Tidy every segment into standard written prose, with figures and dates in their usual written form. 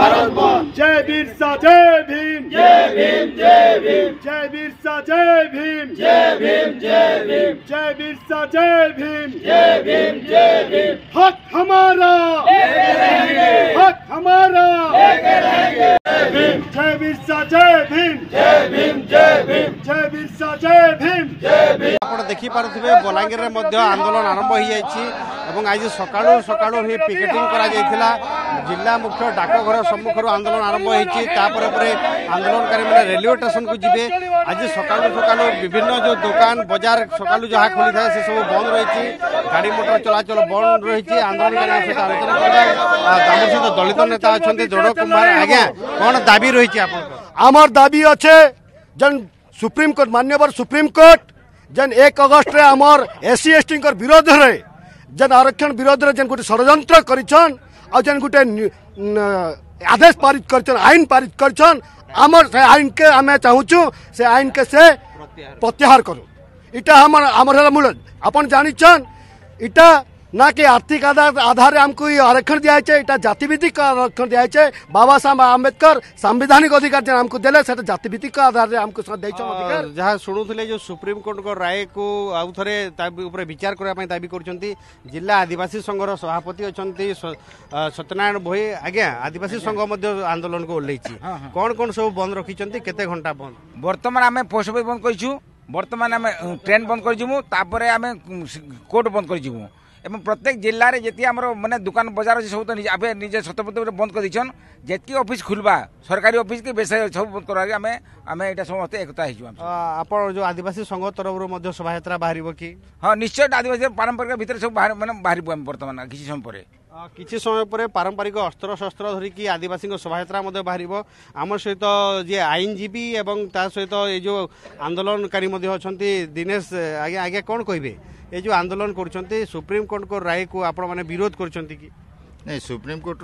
जय बिरसा जय भीम जय भीम जय भीम जय बिरसा जय भीम जय भीम जय भीम जय बिरसा जय भीम जय भीम जय भीम हक हमारा हक हमारा जय बिरसा जय भीम जय भीम जय भीम जय बिरसा जय भीम जय भीम। आप देखी पारे बलांगीर में आंदोलन आरंभ हो जाए आज सकाळू सकाळू ही पिकेटिंग करा जायथिला जिला मुख्य डाकघर सम्मुखर आंदोलन आरंभ होती आंदोलनकारी मैंने रेलवे स्टेशन को जीवे आज सकाळू सकाळू विभिन्न जो दुकान बाजार सकाळू जहाँ खोली था से सब बंद रही गाड़ी मोटर चलाचल बंद रही आंदोलनकारी सहित आलोचना करवा सहित दलित नेता अच्छा दृढ़ कुमार आज्ञा कौन दाबी रही आमर दाबी अच्छे जन सुप्रीम कोर्ट मान्यवर सुप्रीम कोर्ट जन 1 अगस्त रे आमर एससी एसटी विरोध रे जन आरक्षण विरोध रे जन गोटे षड्यंत्र करिछन आ जन गोटे आदेश पारित करछन आईन पारित करछन आमर से आईन के हमें चाहूछु से आईन के से प्रत्याहार करू इटा हमर मूल अपन जानिछन इटा ना कि आर्थिक आधार हमको आरक्षण दिया है जातिभित्तिक आरक्षण दिया है बाबा साहब आम्बेडकर संवैधानिक अधिकार हमको देले से जातिभित्तिक आधार हमको अधिकार जहाँ शुणुले जो सुप्रीम कोर्ट को राय को आउ थे विचार करने दाबी कर जिला आदिवासी संघर सभापति अच्छा सत्यनारायण भोई आज्ञा आदिवासी संघ आंदोलन को ओह्लैछि कौन कौन सब बंद रखी केते घंटा बंद बर्तमान आम पोस्ट ऑफिस बंद कर बर्तमान आम ट्रेन बंद कर कोर्ट बंद कर एवं प्रत्येक जिले में जी आम मैंने दुकान बजार अच्छे सब तो निजे सतपथ बंद कर दीछन जी ऑफिस खुलवा सरकारी ऑफिस की बेसरकारी सब बंद कर आम यहाँ समस्त एकता आप जो आदिवासी संघ तरफ शोभा बाहर कि हाँ निश्चय आदिवासी पारंपरिक भितर सब मैंने बाहर बर्तमान किसी समय पर किसी समय पर पारंपरिक अस्त्र शस्त्र धरिकी आदिवासी शोभा बाहर आम सहित जी आईनजीवी एवं ता सहित ये जो आंदोलनकारी अच्छा दिनेश आज्ञा आज्ञा कौन कहे ये जो आंदोलन कर सुप्रीम कोर्ट को राय को आपण मैंने विरोध कर नहीं सुप्रीम कोर्ट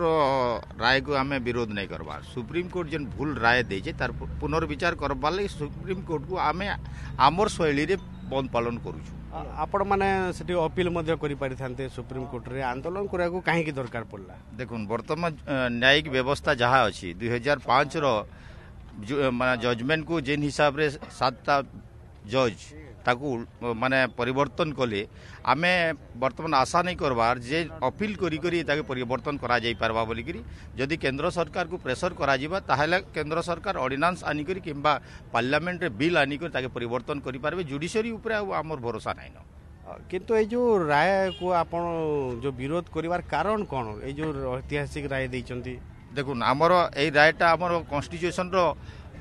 राय को आम विरोध नहीं करवा सुप्रीम कोर्ट जेन भूल राय देचे तार पुनर्विचार करवार लगे सुप्रीम कोर्ट को आम आमर शैली रे बंद पालन करूछु आपण माने सेठी अपील मध्य करि पारिथान्ते सुप्रीम कोर्ट रे आंदोलन करा को काहे की दरकार पड़ला देखुन वर्तमान न्यायिक व्यवस्था जहाँ अच्छी 2005 रो माने जजमेंट को जेन हिसाब रे 7टा जज ताकू माने परिवर्तन कले आमे वर्तमान आशा नहीं करवार जे अपील करी करी ताके परिवर्तन करा जाई पारबा बोली करी जदि केंद्र सरकार को प्रेशर करा जिबा ताहेले केंद्र सरकार ऑर्डिनेंस आनी करी किंबा पार्लियामेंट रे बिल आनी करी ताके परिवर्तन करि पारबे जुडिशियरी ऊपर हमर भरोसा नहीं न किंतु ये जो राय को आपण जो विरोध करिवार कारण कोन ए जो ऐतिहासिक राय दैचंती देखुन हमर ए रायटा हमर कॉन्स्टिट्यूशन रो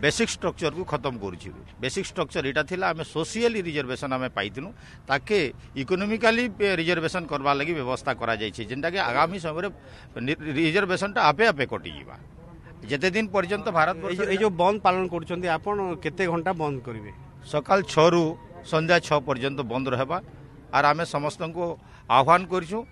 बेसिक स्ट्रक्चर को खत्म करुच्छी बेसिक स्ट्रक्चर यहाँ थिला आमे सोशियली रिजर्वेशन आमे पाइथिनु ताके इकोनॉमिकली रिजर्वेशन करवा लगी व्यवस्था करा जायछि जेंटा कि आगामी समय रिजर्वेशन टा आपे आपे कटि जीवा जेते दिन पर्यंत भारत ये जो बंद पालन करुछंती आपण केते घंटा बंद करिवे सकाल 6 रु संध्या 6 पर्यंत बंद रहबा आर आमे समस्त को आह्वान करिछु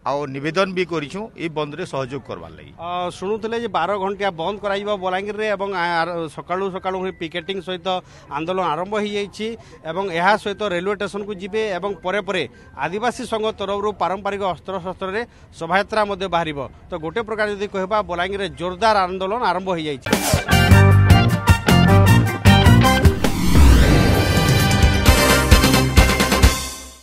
आ निवेदन भी करिछु ई बंद रे सहयोग करवा लगी शुणुले 12 घंटा बंद कराइबा बलांगीर रे एवं सकाळू सकाळू पिकेटिंग सहित आंदोलन आरंभ हो जाइछि एवं एहा सहित रेलवे स्टेशन को जीवे एवं परे परे आदिवासी संघ तरफ पारंपरिक अस्त्र शस्त्र रे शोभायात्रा बाहर तो गोटे प्रकार जदि कहबा बलांगीर रे जोरदार आंदोलन आरंभ हो जाइछि।